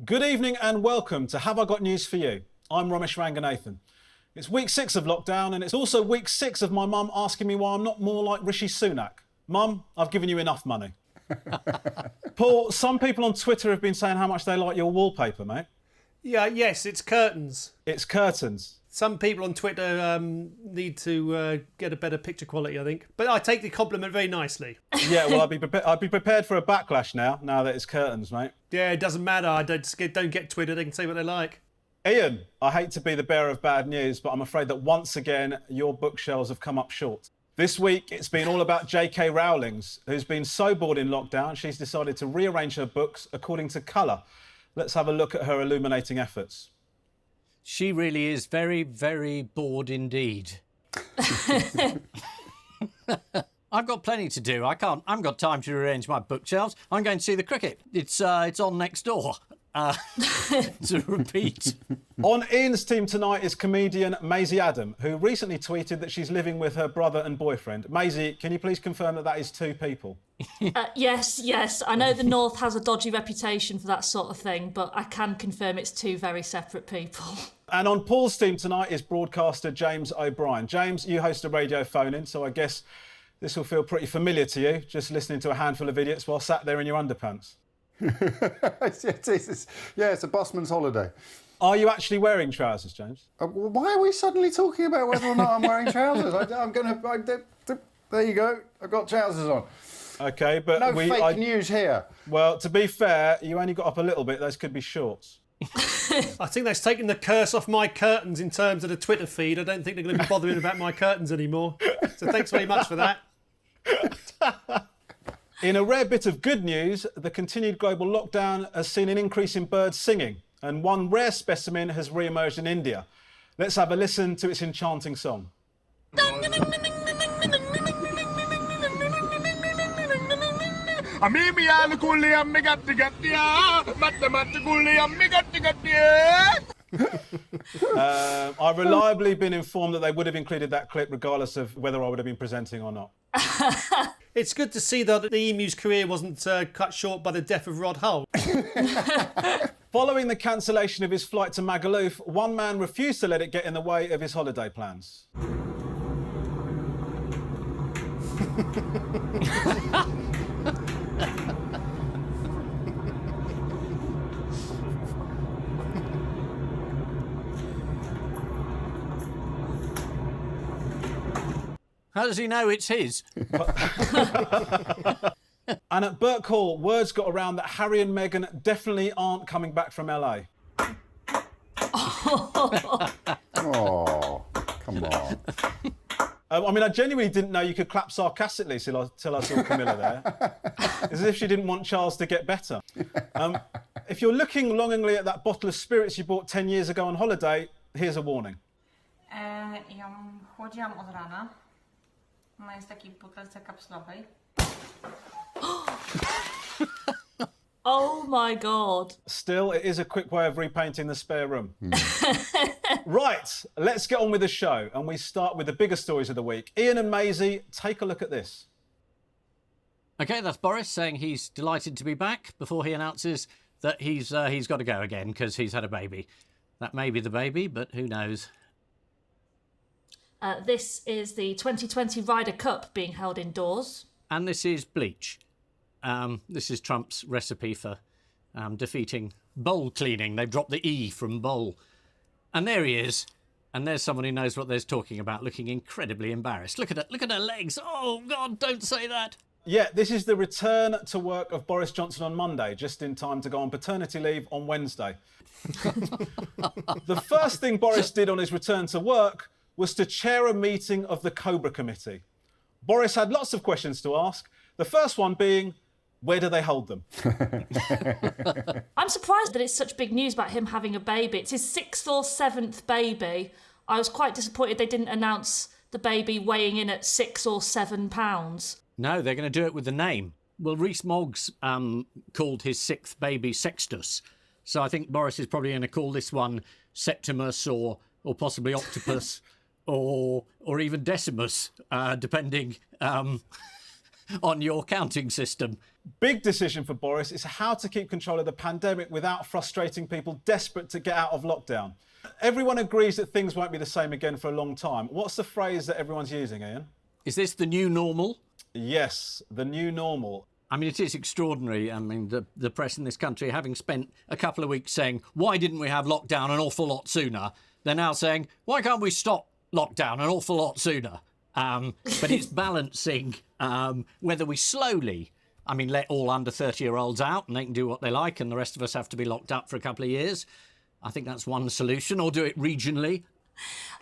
Good evening and welcome to Have I Got News For You? I'm Ramesh Ranganathan. It's week 6 of lockdown and it's also week 6 of my mum asking me why I'm not more like Rishi Sunak. Mum, I've given you enough money. Paul, some people on Twitter have been saying how much they like your wallpaper, mate. Yes, it's curtains. It's curtains. Some people on Twitter need to get a better picture quality, I think. But I take the compliment very nicely. Yeah, well, I'd be prepared for a backlash now that it's curtains, mate. Yeah, it doesn't matter. I don't get Twitter. They can say what they like. Ian, I hate to be the bearer of bad news, but I'm afraid that once again, your bookshelves have come up short. This week, it's been all about J.K. Rowling's, who's been so bored in lockdown, she's decided to rearrange her books according to colour. Let's have a look at her illuminating efforts. She really is very, very bored indeed. I've got plenty to do. I haven't got time to rearrange my bookshelves. I'm going to see the cricket. It's on next door. To repeat. On Ian's team tonight is comedian Maisie Adam, who recently tweeted that she's living with her brother and boyfriend. Maisie, can you please confirm that that is 2 people? Yes. I know the North has a dodgy reputation for that sort of thing, but I can confirm it's 2 very separate people. And on Paul's team tonight is broadcaster James O'Brien. James, you host a radio phone-in, so I guess this will feel pretty familiar to you, just listening to a handful of idiots while sat there in your underpants. It's a busman's holiday. Are you actually wearing trousers, James? Why are we suddenly talking about whether or not I'm wearing trousers? There you go. I've got trousers on. OK, but no fake news here. Well, to be fair, you only got up a little bit. Those could be shorts. I think that's taken the curse off my curtains in terms of the Twitter feed. I don't think they're going to be bothering about my curtains anymore. So thanks very much for that. In a rare bit of good news, the continued global lockdown has seen an increase in birds singing, and one rare specimen has re-emerged in India. Let's have a listen to its enchanting song. I've reliably been informed that they would have included that clip regardless of whether I would have been presenting or not. It's good to see, though, that the emu's career wasn't cut short by the death of Rod Hull. Following the cancellation of his flight to Magaluf, one man refused to let it get in the way of his holiday plans. How does he know it's his? And at Burke Hall, words got around that Harry and Meghan definitely aren't coming back from LA. Oh, come on. I genuinely didn't know you could clap sarcastically till I saw Camilla there. As if she didn't want Charles to get better. If you're looking longingly at that bottle of spirits you bought 10 years ago on holiday, here's a warning. Ja chłodziłam od rana. Ona jest w takiej butelce kapslowej. Oh my God. Still, it is a quick way of repainting the spare room. Right, let's get on with the show. And we start with the bigger stories of the week. Ian and Maisie, take a look at this. OK, that's Boris saying he's delighted to be back before he announces that he's got to go again because he's had a baby. That may be the baby, but who knows? This is the 2020 Ryder Cup being held indoors. And this is bleach. This is Trump's recipe for defeating bowl cleaning. They've dropped the E from bowl. And there he is. And there's someone who knows what they're talking about, looking incredibly embarrassed. Look at her legs. Oh, God, don't say that. Yeah, this is the return to work of Boris Johnson on Monday, just in time to go on paternity leave on Wednesday. The first thing Boris did on his return to work was to chair a meeting of the Cobra Committee. Boris had lots of questions to ask, the first one being, where do they hold them? I'm surprised that it's such big news about him having a baby. It's his 6th or 7th baby. I was quite disappointed they didn't announce the baby weighing in at 6 or 7 pounds. No, they're going to do it with the name. Well, Rees Moggs called his 6th baby Sextus. So I think Boris is probably going to call this one Septimus or possibly Octopus or even Decimus, depending on your counting system. Big decision for Boris is how to keep control of the pandemic without frustrating people desperate to get out of lockdown. Everyone agrees that things won't be the same again for a long time. What's the phrase that everyone's using, Ian? Is this the new normal? Yes, the new normal. I mean, it is extraordinary. I mean, the press in this country, having spent a couple of weeks saying, why didn't we have lockdown an awful lot sooner? They're now saying, why can't we stop lockdown an awful lot sooner? But it's balancing whether we slowly, I mean, let all under 30-year-olds out and they can do what they like and the rest of us have to be locked up for a couple of years. I think that's one solution, or do it regionally.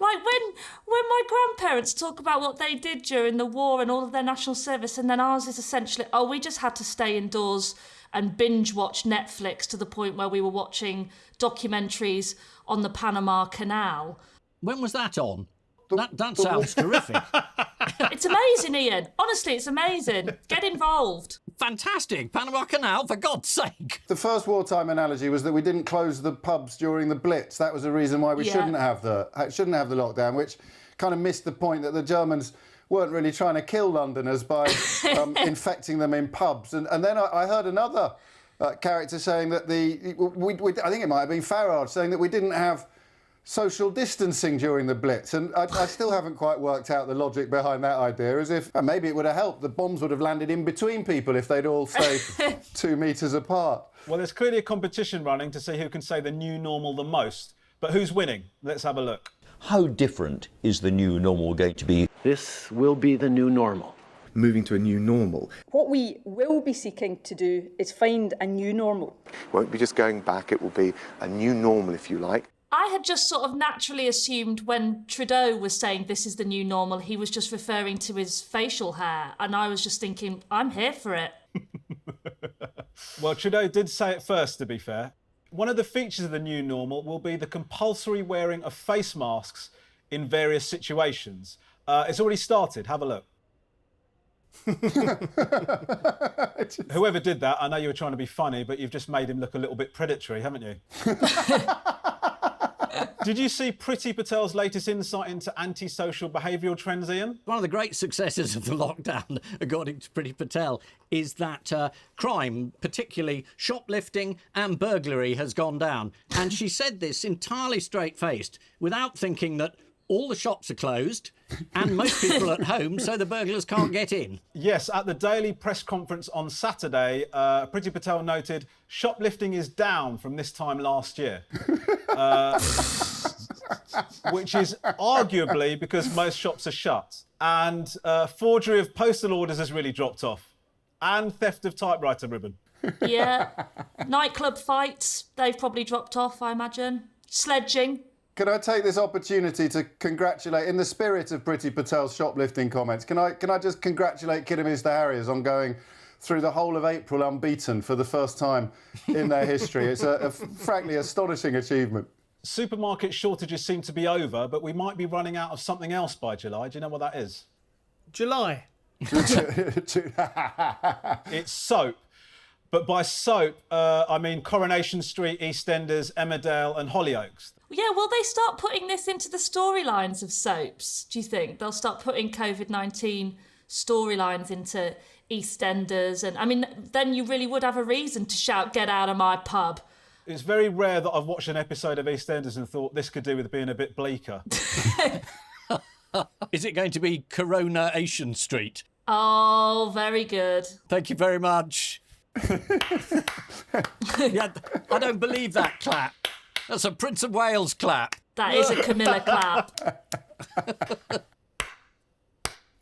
Like when my grandparents talk about what they did during the war and all of their national service, and then ours is essentially, oh, we just had to stay indoors and binge watch Netflix to the point where we were watching documentaries on the Panama Canal. When was that on? That sounds terrific. It's amazing, Ian. Honestly, it's amazing. Get involved. Fantastic. Panama Canal, for God's sake. The first wartime analogy was that we didn't close the pubs during the Blitz. That was a reason why we shouldn't have the lockdown, which kind of missed the point that the Germans weren't really trying to kill Londoners by infecting them in pubs. And then I heard another character saying that I think it might have been Farage, saying that we didn't have social distancing during the Blitz, and I still haven't quite worked out the logic behind that idea, as if maybe it would have helped. The bombs would have landed in between people if they'd all stayed 2 metres apart. Well, there's clearly a competition running to see who can say the new normal the most. But who's winning? Let's have a look. How different is the new normal going to be? This will be the new normal. Moving to a new normal. What we will be seeking to do is find a new normal. Won't be just going back, it will be a new normal, if you like. I had just sort of naturally assumed when Trudeau was saying this is the new normal, he was just referring to his facial hair. And I was just thinking, I'm here for it. Well, Trudeau did say it first, to be fair. One of the features of the new normal will be the compulsory wearing of face masks in various situations. It's already started. Have a look. Whoever did that, I know you were trying to be funny, but you've just made him look a little bit predatory, haven't you? Did you see Priti Patel's latest insight into antisocial behavioural trends, Ian? One of the great successes of the lockdown, according to Priti Patel, is that crime, particularly shoplifting and burglary, has gone down. And she said this entirely straight-faced, without thinking that all the shops are closed and most people are at home, so the burglars can't get in. Yes, at the daily press conference on Saturday, Priti Patel noted shoplifting is down from this time last year. Which is arguably because most shops are shut. And forgery of postal orders has really dropped off. And theft of typewriter ribbon. Yeah. Nightclub fights, they've probably dropped off, I imagine. Sledging. Can I take this opportunity to congratulate, in the spirit of Priti Patel's shoplifting comments, can I just congratulate Kidderminster Harriers on going through the whole of April unbeaten for the first time in their history. It's a frankly astonishing achievement. Supermarket shortages seem to be over, but we might be running out of something else by July. Do you know what that is? July. It's soap. But by soap, I mean Coronation Street, EastEnders, Emmerdale and Hollyoaks. Yeah, will they start putting this into the storylines of soaps, do you think? They'll start putting COVID-19 storylines into EastEnders. And I mean, then you really would have a reason to shout, "Get out of my pub." It's very rare that I've watched an episode of EastEnders and thought this could do with being a bit bleaker. Is it going to be Coronation Street? Oh, very good. Thank you very much. Yeah, I don't believe that clap. That's a Prince of Wales clap. That is a Camilla clap.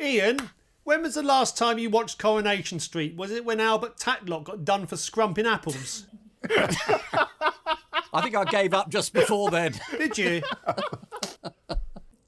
Ian, when was the last time you watched Coronation Street? Was it when Albert Tatlock got done for scrumping apples? I think I gave up just before then. Did you?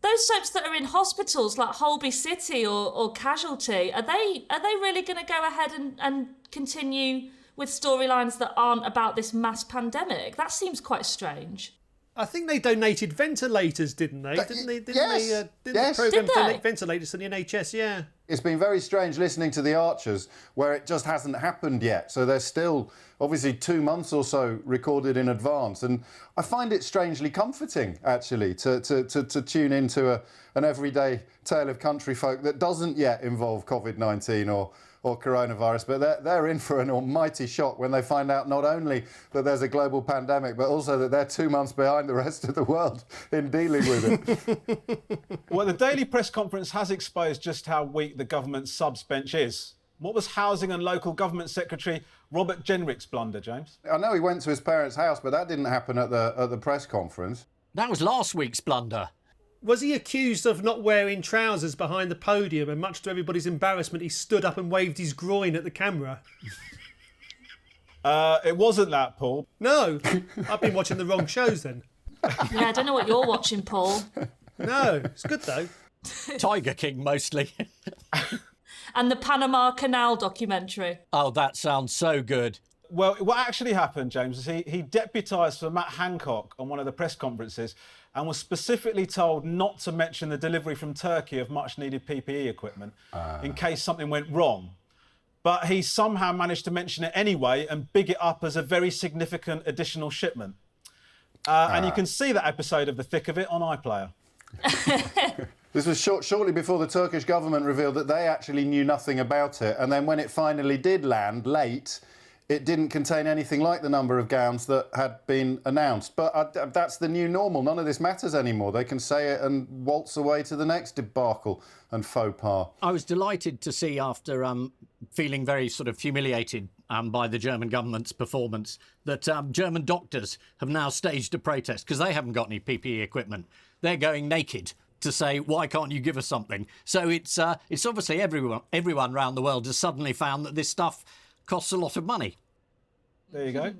Those soaps that are in hospitals like Holby City or Casualty, are they really going to go ahead and continue with storylines that aren't about this mass pandemic? That seems quite strange. I think they donated ventilators, didn't they? Didn't they Yes. program Did they? donate ventilators to the NHS? Yeah. It's been very strange listening to The Archers, where it just hasn't happened yet. So there's still, obviously, 2 months or so recorded in advance. And I find it strangely comforting, actually, to tune into an everyday tale of country folk that doesn't yet involve COVID-19 or or coronavirus, but they're in for an almighty shock when they find out not only that there's a global pandemic, but also that they're 2 months behind the rest of the world in dealing with it. Well, the daily press conference has exposed just how weak the government subs bench is. What was Housing and Local Government Secretary Robert Jenrick's blunder, James? I know he went to his parents' house, but that didn't happen at the press conference. That was last week's blunder. Was he accused of not wearing trousers behind the podium, and much to everybody's embarrassment, he stood up and waved his groin at the camera? It wasn't that, Paul. No, I've been watching the wrong shows then. Yeah, I don't know what you're watching, Paul. No, it's good though. Tiger King, mostly. And the Panama Canal documentary. Oh, that sounds so good. Well, what actually happened, James, is he deputised for Matt Hancock on one of the press conferences and was specifically told not to mention the delivery from Turkey of much-needed PPE equipment in case something went wrong. But he somehow managed to mention it anyway and big it up as a very significant additional shipment. And you can see that episode of The Thick of It on iPlayer. This was shortly before the Turkish government revealed that they actually knew nothing about it. And then when it finally did land late, it didn't contain anything like the number of gowns that had been announced. But that's the new normal. None of this matters anymore. They can say it and waltz away to the next debacle and faux pas. I was delighted to see, after feeling very sort of humiliated by the German government's performance, that German doctors have now staged a protest because they haven't got any PPE equipment. They're going naked to say, why can't you give us something? So it's obviously everyone around the world has suddenly found that this stuff costs a lot of money. There you go.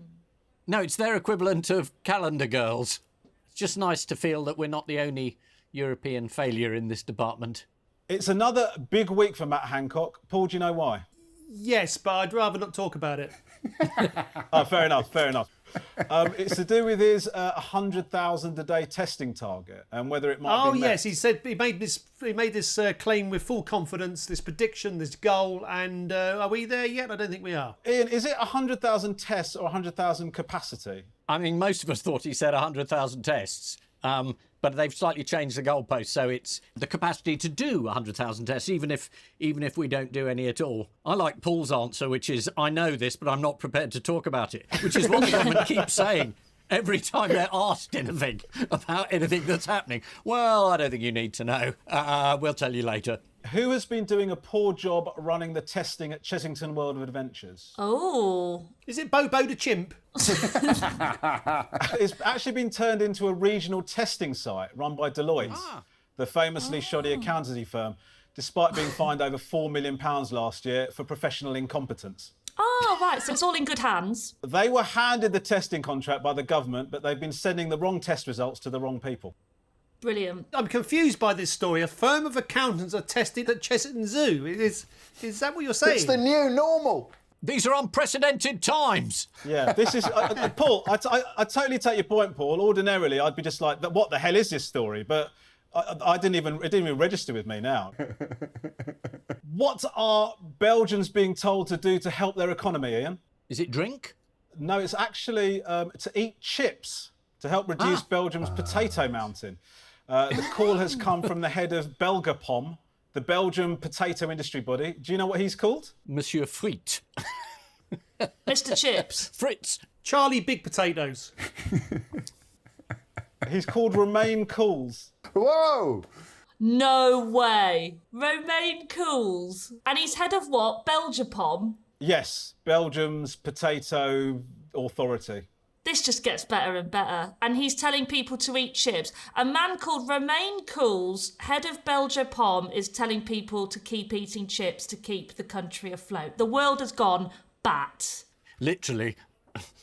No, it's their equivalent of calendar girls. It's just nice to feel that we're not the only European failure in this department. It's another big week for Matt Hancock. Paul, do you know why? Yes, but I'd rather not talk about it. Oh, fair enough. It's to do with his 100,000 a day testing target and whether it might be met. Yes, he said he made this claim with full confidence, this prediction, this goal, and are we there yet? I don't think we are. Ian, is it 100,000 tests or 100,000 capacity? I mean, most of us thought he said 100,000 tests, but they've slightly changed the goalpost, so it's the capacity to do 100,000 tests, even if we don't do any at all. I like Paul's answer, which is, I know this, but I'm not prepared to talk about it, which is what the government keeps saying every time they're asked anything about anything that's happening. Well, I don't think you need to know. We'll tell you later. Who has been doing a poor job running the testing at Chessington World of Adventures? Oh. Is it Bobo the chimp? It's actually been turned into a regional testing site run by Deloitte, the famously shoddy accountancy firm, despite being fined over £4 million last year for professional incompetence. Oh, right, so it's all in good hands. They were handed the testing contract by the government, but they've been sending the wrong test results to the wrong people. Brilliant. I'm confused by this story. A firm of accountants are tested at Chessington Zoo. Is that what you're saying? It's the new normal. These are unprecedented times. Yeah, this is... Paul, I totally take your point, Paul. Ordinarily, I'd be just like, what the hell is this story? But it didn't even register with me now. What are Belgians being told to do to help their economy, Ian? Is it drink? No, it's actually to eat chips to help reduce Belgium's potato mountain. The call has come from the head of Belgapom, the Belgian potato industry body. Do you know what he's called? Monsieur Friet. Mr. Chips. Fritz. Charlie Big Potatoes. He's called Romain Cools. Whoa! No way. Romain Cools. And he's head of what? Belgapom? Yes, Belgium's potato authority. This just gets better and better. And he's telling people to eat chips. A man called Romain Cools, head of Belgapom, is telling people to keep eating chips to keep the country afloat. The world has gone bat. Literally.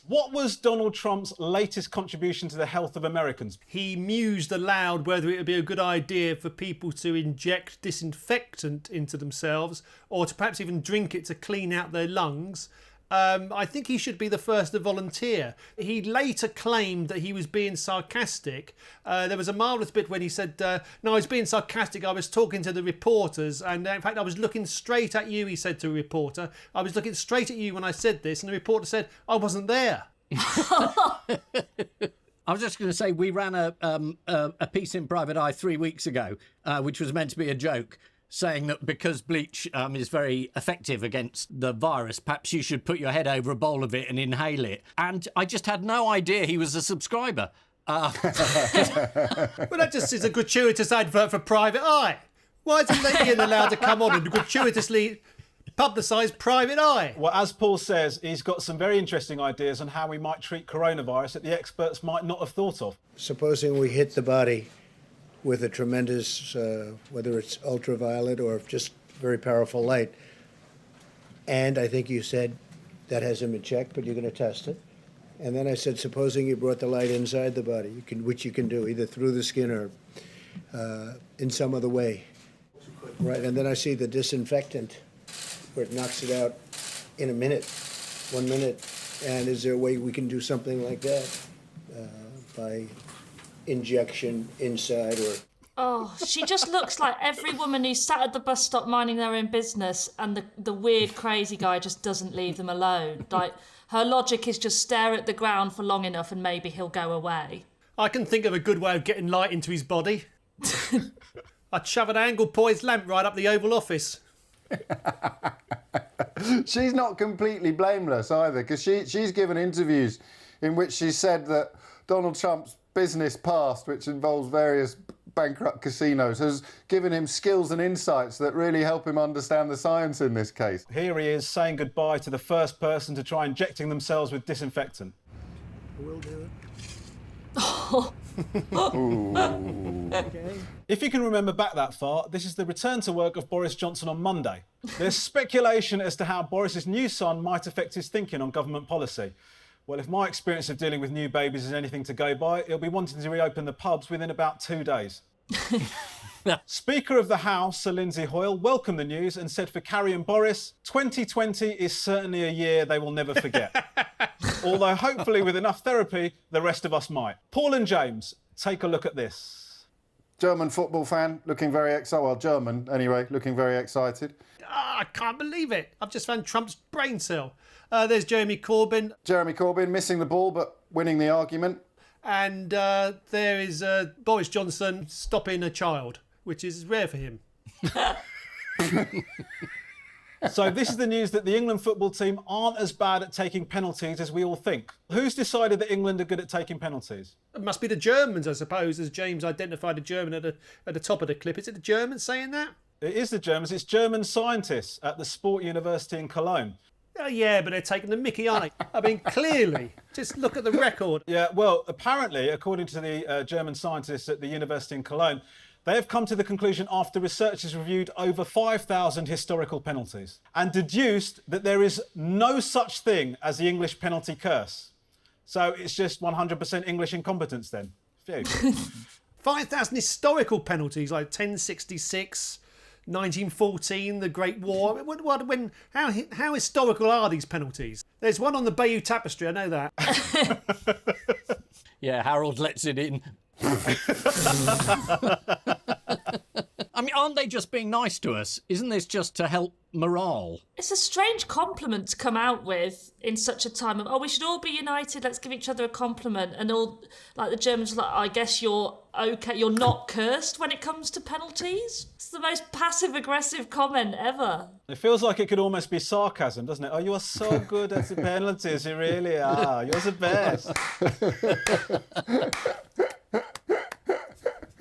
What was Donald Trump's latest contribution to the health of Americans? He mused aloud whether it would be a good idea for people to inject disinfectant into themselves or to perhaps even drink it to clean out their lungs. I think he should be the first to volunteer. He later claimed that he was being sarcastic. There was a marvellous bit when he said, no, I was being sarcastic. I was talking to the reporters. And in fact, I was looking straight at you, he said to a reporter. I was looking straight at you when I said this. And the reporter said, I wasn't there. I was just going to say, we ran a piece in Private Eye 3 weeks ago, which was meant to be a joke. saying that because bleach is very effective against the virus, perhaps you should put your head over a bowl of it and inhale it. And I just had no idea he was a subscriber. Well, that just is a gratuitous advert for Private Eye. Why isn't Ian allowed to come on and gratuitously publicise Private Eye? Well, as Paul says, he's got some very interesting ideas on how we might treat coronavirus that the experts might not have thought of. Supposing we hit the body with a tremendous, whether it's ultraviolet or just very powerful light. And I think you said that hasn't been checked, but you're going to test it. And then I said, supposing you brought the light inside the body, which you can do either through the skin or in some other way. Right, and then I see the disinfectant where it knocks it out in a minute, 1 minute. And is there a way we can do something like that by injection inside or... Oh, she just looks like every woman who's sat at the bus stop minding their own business and the weird crazy guy just doesn't leave them alone. Like, her logic is just stare at the ground for long enough and maybe he'll go away. I can think of a good way of getting light into his body. I'd shove an angle-poised lamp right up the Oval Office. She's not completely blameless either, because she's given interviews in which she said that Donald Trump's business past, which involves various bankrupt casinos, has given him skills and insights that really help him understand the science in this case. Here he is saying goodbye to the first person to try injecting themselves with disinfectant. We'll do it. Okay. If you can remember back that far, this is the return to work of Boris Johnson on Monday. There's speculation as to how Boris's new son might affect his thinking on government policy. Well, if my experience of dealing with new babies is anything to go by, he'll be wanting to reopen the pubs within about 2 days. Speaker of the House, Sir Lindsay Hoyle, welcomed the news and said for Carrie and Boris, 2020 is certainly a year they will never forget. Although hopefully with enough therapy, the rest of us might. Paul and James, take a look at this. German football fan, looking very excited. Well, German anyway, looking very excited. I can't believe it. I've just found Trump's brain cell. There's Jeremy Corbyn. Jeremy Corbyn missing the ball but winning the argument. And there is Boris Johnson stopping a child, which is rare for him. So this is the news that the England football team aren't as bad at taking penalties as we all think. Who's decided that England are good at taking penalties? It must be the Germans, I suppose, as James identified a German at the top of the clip. Is it the Germans saying that? It is the Germans. It's German scientists at the Sport University in Cologne. Oh, yeah, but they're taking the mickey, aren't they? I mean, clearly. Just look at the record. Yeah, well, apparently, according to the German scientists at the University in Cologne, they have come to the conclusion after researchers reviewed over 5,000 historical penalties and deduced that there is no such thing as the English penalty curse. So it's just 100% English incompetence then. Phew. 5,000 historical penalties, like 1066... 1914, the Great War. How historical are these penalties? There's one on the Bayeux Tapestry, I know that. Yeah, Harold lets it in. I mean, aren't they just being nice to us? Isn't this just to help morale? It's a strange compliment to come out with in such a time of, oh, we should all be united, let's give each other a compliment. And all, like the Germans are like, I guess you're okay, you're not cursed when it comes to penalties. It's the most passive-aggressive comment ever. It feels like it could almost be sarcasm, doesn't it? Oh, you are so good at the penalties, you really are. You're the best.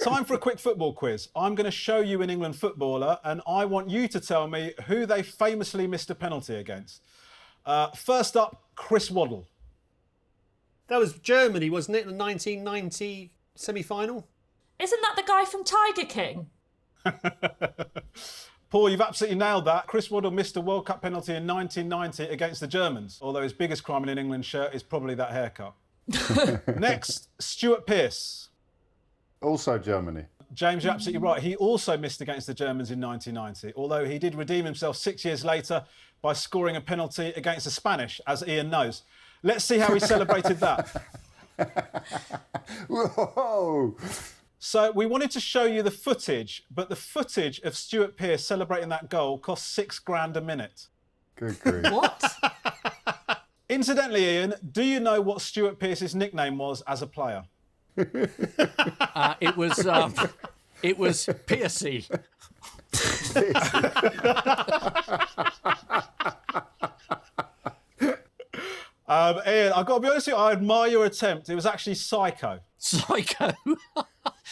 Time for a quick football quiz. I'm going to show you an England footballer and I want you to tell me who they famously missed a penalty against. First up, Chris Waddle. That was Germany, wasn't it? The 1990 semi-final? Isn't that the guy from Tiger King? Paul, you've absolutely nailed that. Chris Waddle missed a World Cup penalty in 1990 against the Germans, although his biggest crime in an England shirt is probably that haircut. Next, Stuart Pearce. Also Germany. James, you're absolutely right. He also missed against the Germans in 1990, although he did redeem himself 6 years later by scoring a penalty against the Spanish, as Ian knows. Let's see how he celebrated that. Whoa! So we wanted to show you the footage, but the footage of Stuart Pearce celebrating that goal cost $6,000 a minute. Good grief. What? Incidentally, Ian, do you know what Stuart Pearce's nickname was as a player? It was Piercy. Ian, I've got to be honest with you, I admire your attempt. It was actually psycho. Psycho.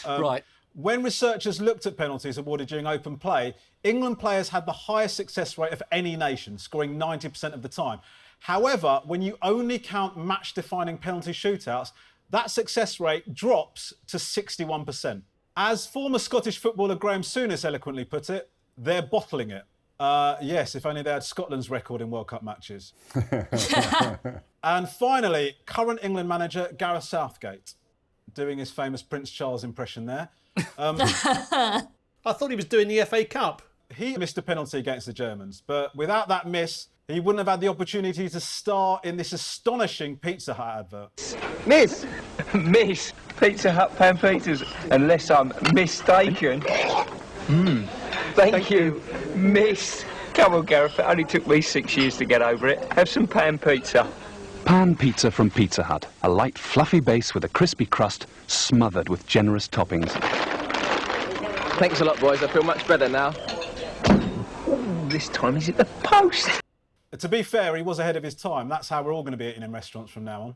Right. When researchers looked at penalties awarded during open play, England players had the highest success rate of any nation, scoring 90% of the time. However, when you only count match-defining penalty shootouts, that success rate drops to 61%. As former Scottish footballer Graham Souness eloquently put it, they're bottling it. Yes, if only they had Scotland's record in World Cup matches. And finally, current England manager Gareth Southgate, doing his famous Prince Charles impression there. I thought he was doing the FA Cup. He missed a penalty against the Germans, but without that miss, he wouldn't have had the opportunity to star in this astonishing Pizza Hut advert. Miss Pizza Hut pan pizzas, unless I'm mistaken. Thank you, Miss. Come on, Gareth, it only took me 6 years to get over it. Have some pan pizza. Pan pizza from Pizza Hut. A light, fluffy base with a crispy crust smothered with generous toppings. Thanks a lot, boys. I feel much better now. Ooh, this time he's at the post. To be fair, he was ahead of his time. That's how we're all going to be eating in restaurants from now on.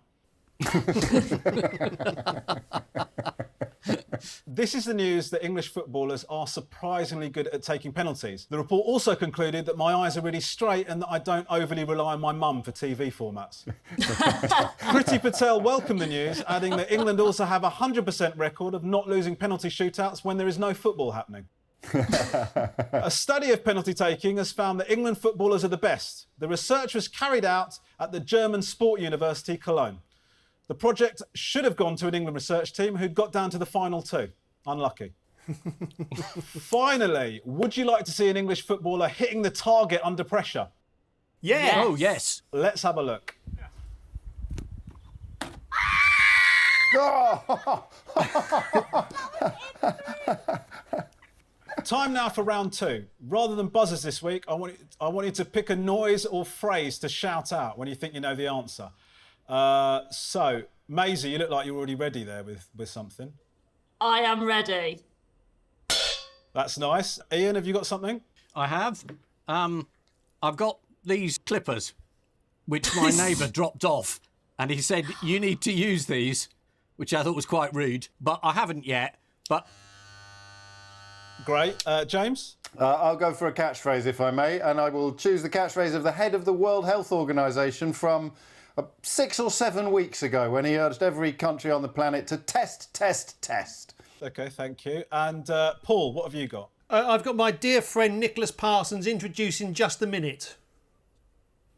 This is the news that English footballers are surprisingly good at taking penalties. The report also concluded that my eyes are really straight and that I don't overly rely on my mum for TV formats. Priti Patel welcomed the news, adding that England also have a 100% record of not losing penalty shootouts when there is no football happening. A study of penalty taking has found that England footballers are the best. The research was carried out at the German Sport University Cologne. The project should have gone to an England research team who'd got down to the final two. Unlucky. Finally, would you like to see an English footballer hitting the target under pressure? Yeah. Oh, yes. Let's have a look. Time now for round two. Rather than buzzers this week, I want you to pick a noise or phrase to shout out when you think you know the answer. So, Maisie, you look like you're already ready there with something. I am ready. That's nice. Ian, have you got something? I have. I've got these clippers, which my neighbour dropped off, and he said, you need to use these, which I thought was quite rude, but I haven't yet, but... Great. James? I'll go for a catchphrase, if I may, and I will choose the catchphrase of the head of the World Health Organization from 6 or 7 weeks ago, when he urged every country on the planet to test. OK, thank you. And Paul, what have you got? I've got my dear friend Nicholas Parsons introducing Just a Minute.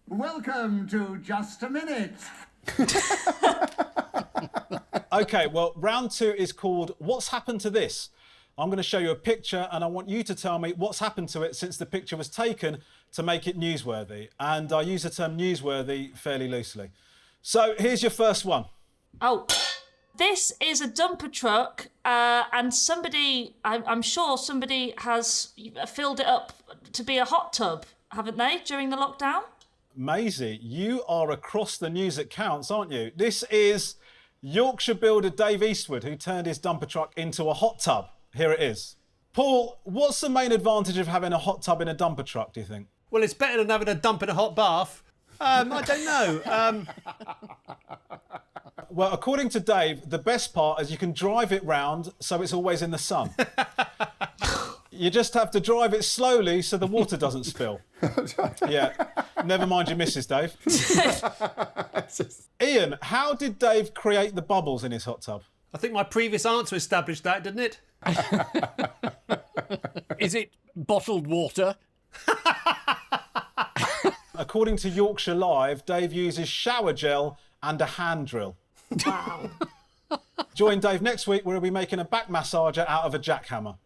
Welcome to Just a Minute. OK, well, round two is called What's Happened to This? I'm going to show you a picture and I want you to tell me what's happened to it since the picture was taken to make it newsworthy. And I use the term newsworthy fairly loosely. So here's your first one. Oh, this is a dumper truck and somebody, I'm sure somebody has filled it up to be a hot tub, haven't they, during the lockdown? Maisie, you are across the news that counts, aren't you? This is Yorkshire builder Dave Eastwood, who turned his dumper truck into a hot tub. Here it is. Paul, what's the main advantage of having a hot tub in a dumper truck, do you think? Well, it's better than having a dump in a hot bath. I don't know. Well, according to Dave, the best part is you can drive it round so it's always in the sun. You just have to drive it slowly so the water doesn't spill. Yeah, never mind your missus, Dave. Ian, how did Dave create the bubbles in his hot tub? I think my previous answer established that, didn't it? Is it bottled water? According to Yorkshire Live, Dave uses shower gel and a hand drill. Wow. Join Dave next week where he'll be making a back massager out of a jackhammer.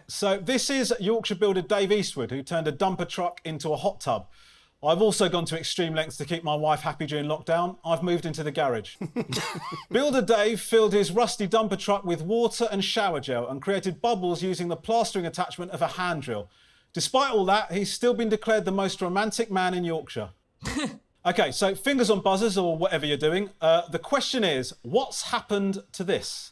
So this is Yorkshire builder Dave Eastwood, who turned a dumper truck into a hot tub. I've also gone to extreme lengths to keep my wife happy during lockdown. I've moved into the garage. Builder Dave filled his rusty dumper truck with water and shower gel and created bubbles using the plastering attachment of a hand drill. Despite all that, he's still been declared the most romantic man in Yorkshire. OK, so fingers on buzzers or whatever you're doing. The question is, what's happened to this?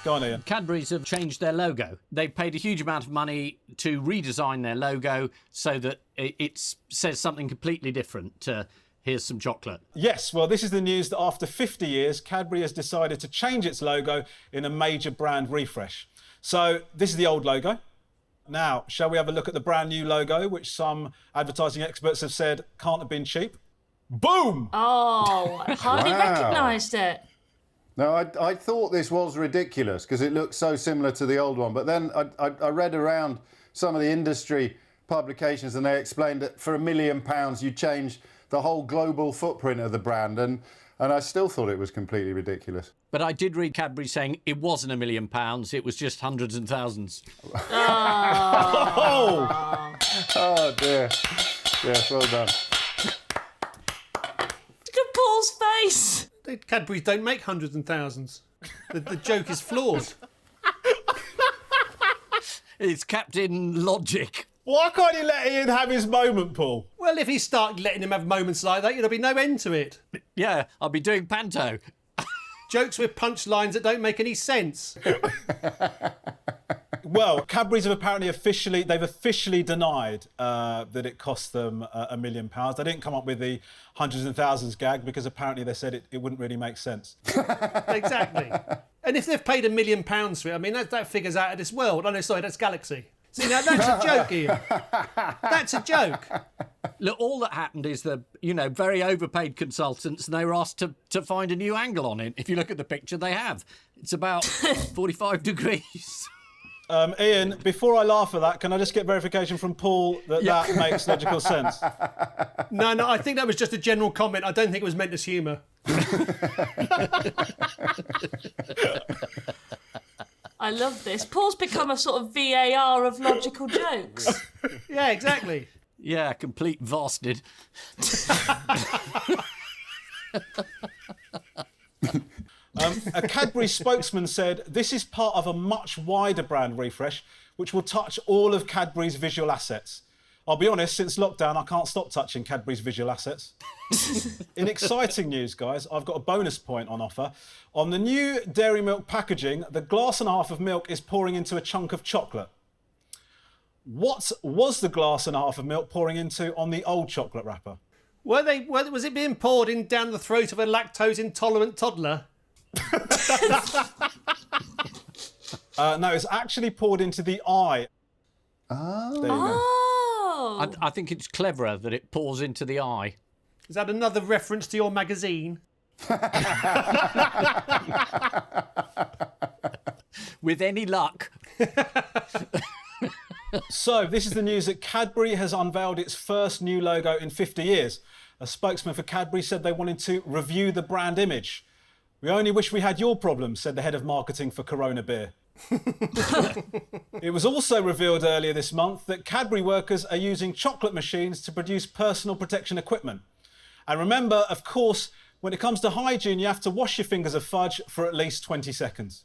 Go on, Ian. Cadbury's have changed their logo. They've paid a huge amount of money to redesign their logo so that it says something completely different. Here's some chocolate. Yes, well, this is the news that after 50 years, Cadbury has decided to change its logo in a major brand refresh. So this is the old logo. Now, shall we have a look at the brand new logo, which some advertising experts have said can't have been cheap? Boom! Oh, I hardly recognised it. No, I thought this was ridiculous because it looked so similar to the old one. But then I read around some of the industry publications and they explained that for £1 million you change the whole global footprint of the brand. And I still thought it was completely ridiculous. But I did read Cadbury saying it wasn't £1 million, it was just hundreds and thousands. Oh dear. Yes, well done. Look at Paul's face. Cadbury's don't make hundreds and thousands. The joke is flawed. It's Captain Logic. Why can't you let Ian have his moment, Paul? Well, if he started letting him have moments like that, there'll be no end to it. Yeah, I'll be doing panto. Jokes with punchlines that don't make any sense. Well, Cadbury's have apparently officially denied that it cost them £1 million. They didn't come up with the hundreds and thousands gag because apparently they said it wouldn't really make sense. Exactly. And if they've paid £1 million for it, I mean, that figures out of this world. Oh, no, sorry, that's Galaxy. See, now that's a joke, Ian. That's a joke. Look, all that happened is the, very overpaid consultants, and they were asked to find a new angle on it. If you look at the picture, they have. It's about 45 degrees. Ian, before I laugh at that, can I just get verification from Paul that makes logical sense? No, I think that was just a general comment. I don't think it was meant as humour. I love this. Paul's become a sort of VAR of logical jokes. Yeah, exactly. Yeah, complete bastard. A Cadbury spokesman said, this is part of a much wider brand refresh, which will touch all of Cadbury's visual assets. I'll be honest, since lockdown, I can't stop touching Cadbury's visual assets. In exciting news, guys, I've got a bonus point on offer. On the new dairy milk packaging, the glass and a half of milk is pouring into a chunk of chocolate. What was the glass and a half of milk pouring into on the old chocolate wrapper? Was it being poured in down the throat of a lactose-intolerant toddler? No, it's actually poured into the eye. Oh. There you go. I think it's cleverer that it pours into the eye. Is that another reference to your magazine? With any luck. So, this is the news that Cadbury has unveiled its first new logo in 50 years. A spokesman for Cadbury said they wanted to review the brand image. We only wish we had your problems, said the head of marketing for Corona Beer. It was also revealed earlier this month that Cadbury workers are using chocolate machines to produce personal protection equipment. And remember, of course, when it comes to hygiene, you have to wash your fingers of fudge for at least 20 seconds.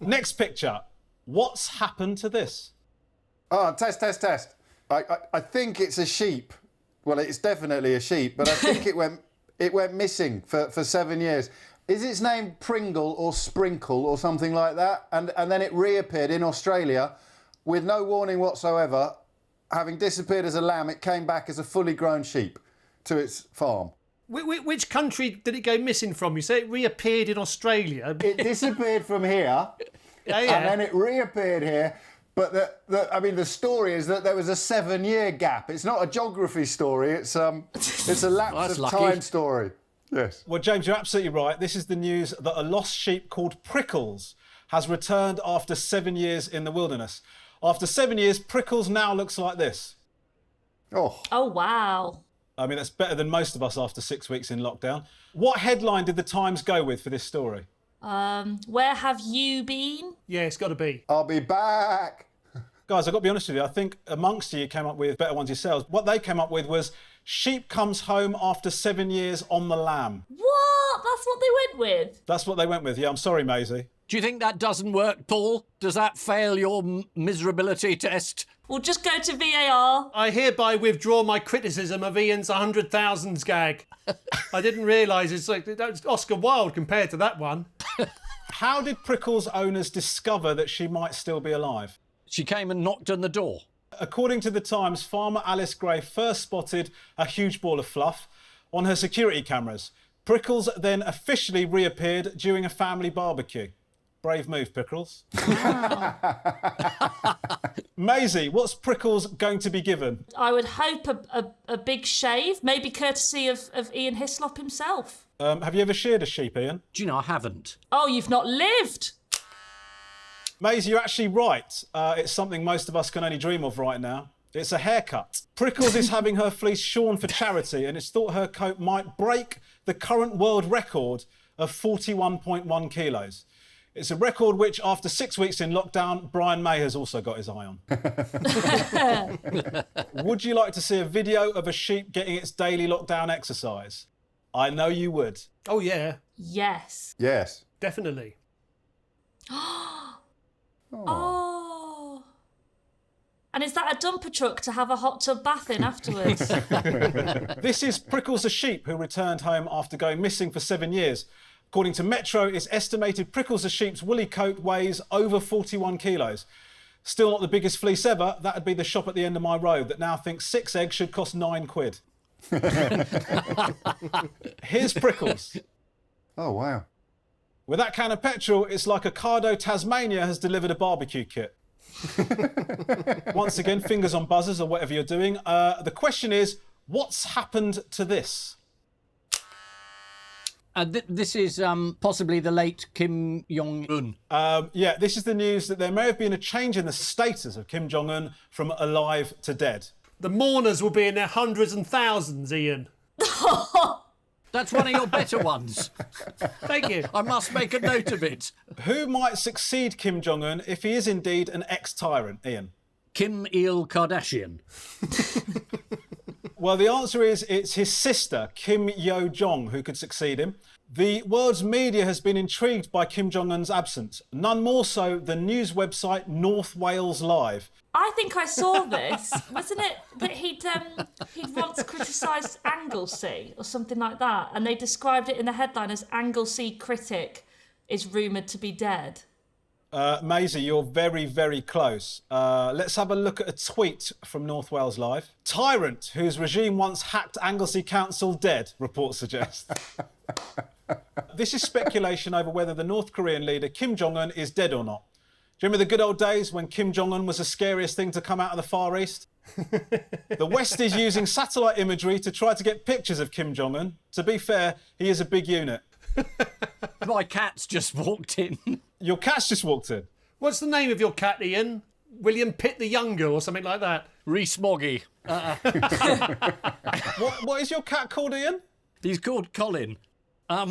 Next picture. What's happened to this? Oh, test. I think it's a sheep. Well, it's definitely a sheep, but I think it went missing for 7 years. Is its name Pringle or Sprinkle or something like that? And then it reappeared in Australia with no warning whatsoever. Having disappeared as a lamb, it came back as a fully grown sheep to its farm. Which country did it go missing from? You say it reappeared in Australia. It disappeared from here, yeah. And then it reappeared here. But the story is that there was a 7-year gap. It's not a geography story. It's a lapse of time story. Yes. Well, James, you're absolutely right. This is the news that a lost sheep called Prickles has returned after 7 years in the wilderness. After 7 years, Prickles now looks like this. Oh, wow. I mean, that's better than most of us after 6 weeks in lockdown. What headline did the Times go with for this story? Where have you been? Yeah, it's got to be. I'll be back. Guys, I've got to be honest with you. I think amongst you came up with better ones yourselves. What they came up with was sheep comes home after 7 years on the lamb. What? That's what they went with? That's what they went with. Yeah, I'm sorry, Maisie. Do you think that doesn't work, Paul? Does that fail your miserability test? We'll just go to VAR. I hereby withdraw my criticism of Ian's 100,000s gag. I didn't realise that was Oscar Wilde compared to that one. How did Prickles owners discover that she might still be alive? She came and knocked on the door. According to the Times, farmer Alice Gray first spotted a huge ball of fluff on her security cameras. Prickles then officially reappeared during a family barbecue. Brave move, Prickles. Maisie, what's Prickles going to be given? I would hope a big shave, maybe courtesy of Ian Hislop himself. Have you ever sheared a sheep, Ian? Do you know, I haven't. Oh, you've not lived! Maisie, you're actually right. It's something most of us can only dream of right now. It's a haircut. Prickles is having her fleece shorn for charity, and it's thought her coat might break the current world record of 41.1 kilos. It's a record which, after 6 weeks in lockdown, Brian May has also got his eye on. Would you like to see a video of a sheep getting its daily lockdown exercise? I know you would. Oh, yeah. Yes. Yes. Definitely. Oh. And is that a dumper truck to have a hot tub bath in afterwards? This is Prickles the sheep, who returned home after going missing for 7 years. According to Metro, it's estimated Prickles the sheep's woolly coat weighs over 41 kilos. Still not the biggest fleece ever. That'd be the shop at the end of my road that now thinks 6 eggs should cost £9. Here's Prickles. Oh, wow. With that can of petrol, it's like Ocado Tasmania has delivered a barbecue kit. Once again, fingers on buzzers or whatever you're doing. The question is, what's happened to this? This is possibly the late Kim Jong-un. Yeah, this is the news that there may have been a change in the status of Kim Jong-un from alive to dead. The mourners will be in their hundreds and thousands, Ian. That's one of your better ones. Thank you. I must make a note of it. Who might succeed Kim Jong-un if he is indeed an ex-tyrant, Ian? Kim Il Kardashian. Well, the answer is it's his sister, Kim Yo-jong, who could succeed him. The world's media has been intrigued by Kim Jong-un's absence, none more so than news website North Wales Live. I think I saw this. Wasn't it that he'd once criticised Anglesey or something like that? And they described it in the headline as Anglesey critic is rumoured to be dead. Maisie, you're very, very close. Let's have a look at a tweet from North Wales Live. Tyrant whose regime once hacked Anglesey Council dead, reports suggest. This is speculation over whether the North Korean leader Kim Jong-un is dead or not. Do you remember the good old days when Kim Jong-un was the scariest thing to come out of the Far East? The West is using satellite imagery to try to get pictures of Kim Jong-un. To be fair, he is a big unit. My cat's just walked in. Your cat's just walked in? What's the name of your cat, Ian? William Pitt the Younger or something like that? Reese Moggy. What is your cat called, Ian? He's called Colin. I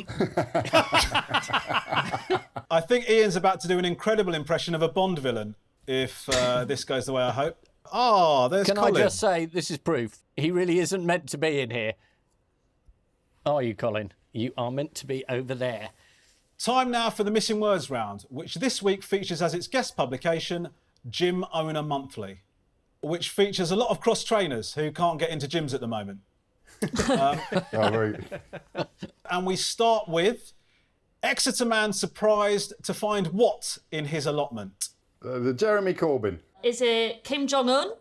think Ian's about to do an incredible impression of a Bond villain, if this goes the way I hope. Ah, there's Colin. Can I just say, this is proof. He really isn't meant to be in here. Are you, Colin? You are meant to be over there. Time now for the Missing Words round, which this week features as its guest publication, Gym Owner Monthly, which features a lot of cross-trainers who can't get into gyms at the moment. And we start with Exeter man surprised to find what in his allotment? The Jeremy Corbyn. Is it Kim Jong-un?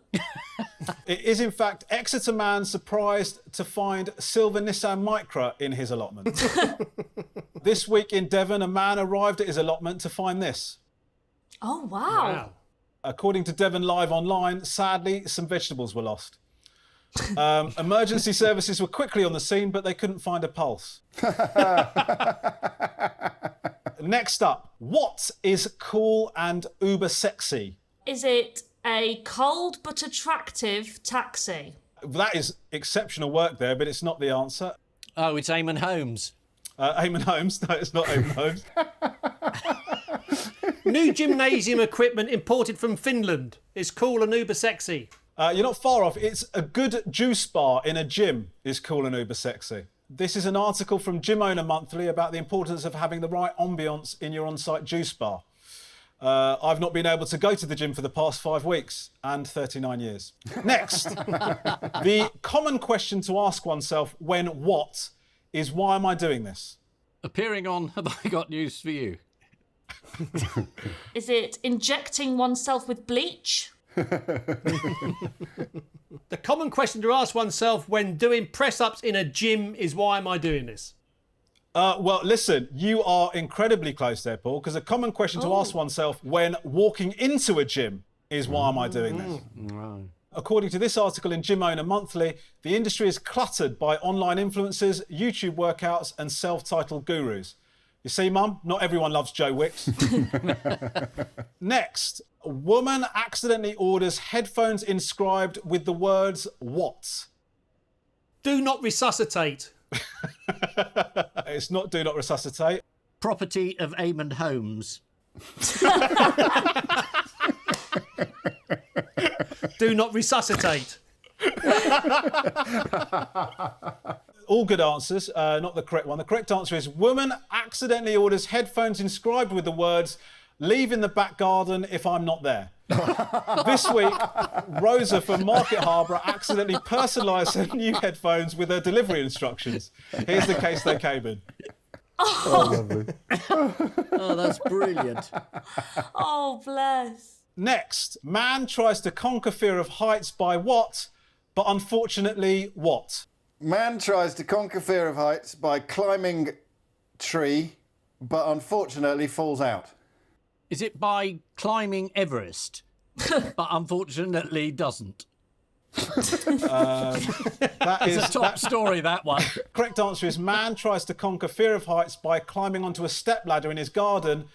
It is, in fact, Exeter man surprised to find silver Nissan Micra in his allotment. This week in Devon, a man arrived at his allotment to find this. Oh, wow. According to Devon Live Online, sadly, some vegetables were lost. Emergency services were quickly on the scene, but they couldn't find a pulse. Next up, what is cool and uber sexy? Is it a cold but attractive taxi? That is exceptional work there, but it's not the answer. Oh, it's Eamon Holmes. Eamon Holmes? No, it's not Eamon Holmes. New gymnasium equipment imported from Finland is cool and uber sexy. You're not far off. It's a good juice bar in a gym is cool and uber sexy. This is an article from Gym Owner Monthly about the importance of having the right ambience in your on-site juice bar. I've not been able to go to the gym for the past 5 weeks and 39 years. Next, the common question to ask oneself when what is why am I doing this? Appearing on Have I Got News for You? Is it injecting oneself with bleach? The common question to ask oneself when doing press-ups in a gym is, why am I doing this? Well, listen, you are incredibly close there, Paul, because a common question to ask oneself when walking into a gym is, why am I doing this? Right. According to this article in Gym Owner Monthly, the industry is cluttered by online influencers, YouTube workouts and self-titled gurus. You see, Mum, not everyone loves Joe Wicks. Next, a woman accidentally orders headphones inscribed with the words, what? Do not resuscitate. It's not do not resuscitate. Property of Eamon Holmes. Do not resuscitate. All good answers, not the correct one. The correct answer is woman accidentally orders headphones inscribed with the words, leave in the back garden if I'm not there. This week, Rosa from Market Harbour accidentally personalised her new headphones with her delivery instructions. Here's the case they came in. Oh, lovely. Oh, that's brilliant. Oh, bless. Next, man tries to conquer fear of heights by what? But unfortunately, what? Man tries to conquer fear of heights by climbing tree, but unfortunately falls out. Is it by climbing Everest? But unfortunately doesn't. That is a top story, that one. Correct answer is man tries to conquer fear of heights by climbing onto a stepladder in his garden,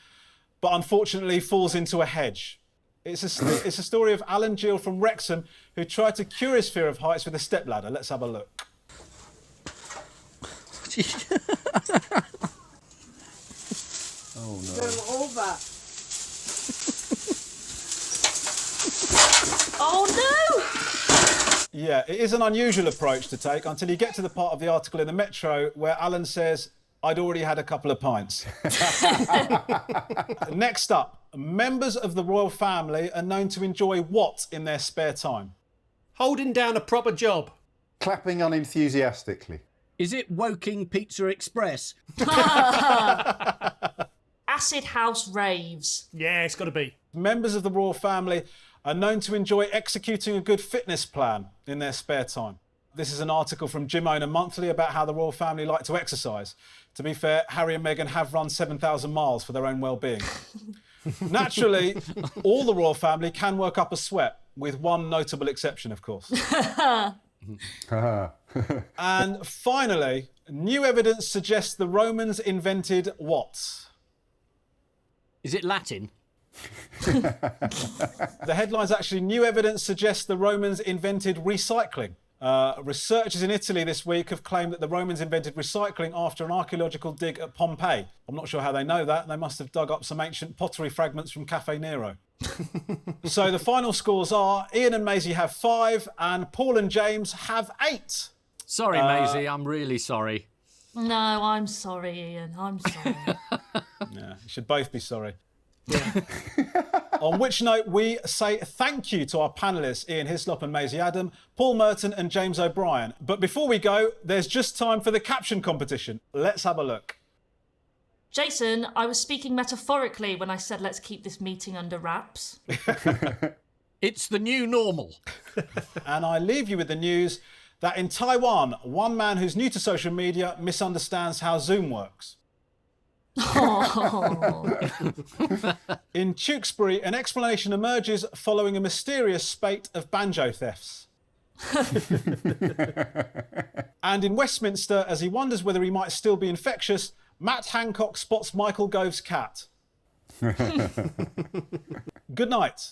but unfortunately falls into a hedge. It's a story of Alan Gill from Wrexham who tried to cure his fear of heights with a stepladder. Let's have a look. Oh no. Go over. Oh, no! Yeah, it is an unusual approach to take until you get to the part of the article in the Metro where Alan says, I'd already had a couple of pints. Next up, members of the royal family are known to enjoy what in their spare time? Holding down a proper job. Clapping unenthusiastically. Is it Woking Pizza Express? Acid house raves. Yeah, it's got to be. Members of the royal family are known to enjoy executing a good fitness plan in their spare time. This is an article from Gym Owner Monthly about how the royal family like to exercise. To be fair, Harry and Meghan have run 7,000 miles for their own well-being. Naturally, all the royal family can work up a sweat, with one notable exception, of course. And finally, new evidence suggests the Romans invented what? Is it Latin? The headline's actually, new evidence suggests the Romans invented recycling. Researchers in Italy this week have claimed that the Romans invented recycling after an archaeological dig at Pompeii. I'm not sure how they know that. They must have dug up some ancient pottery fragments from Cafe Nero. So the final scores are Ian and Maisie have 5 and Paul and James have 8. Sorry, Maisie, I'm really sorry. No, I'm sorry, Ian. I'm sorry. Yeah, you should both be sorry. Yeah. On which note, we say thank you to our panellists, Ian Hislop and Maisie Adam, Paul Merton and James O'Brien. But before we go, there's just time for the caption competition. Let's have a look. Jason, I was speaking metaphorically when I said let's keep this meeting under wraps. It's the new normal. And I leave you with the news that in Taiwan, one man who's new to social media misunderstands how Zoom works. In Tewkesbury, an explanation emerges following a mysterious spate of banjo thefts. And in Westminster, as he wonders whether he might still be infectious, Matt Hancock spots Michael Gove's cat. Good night.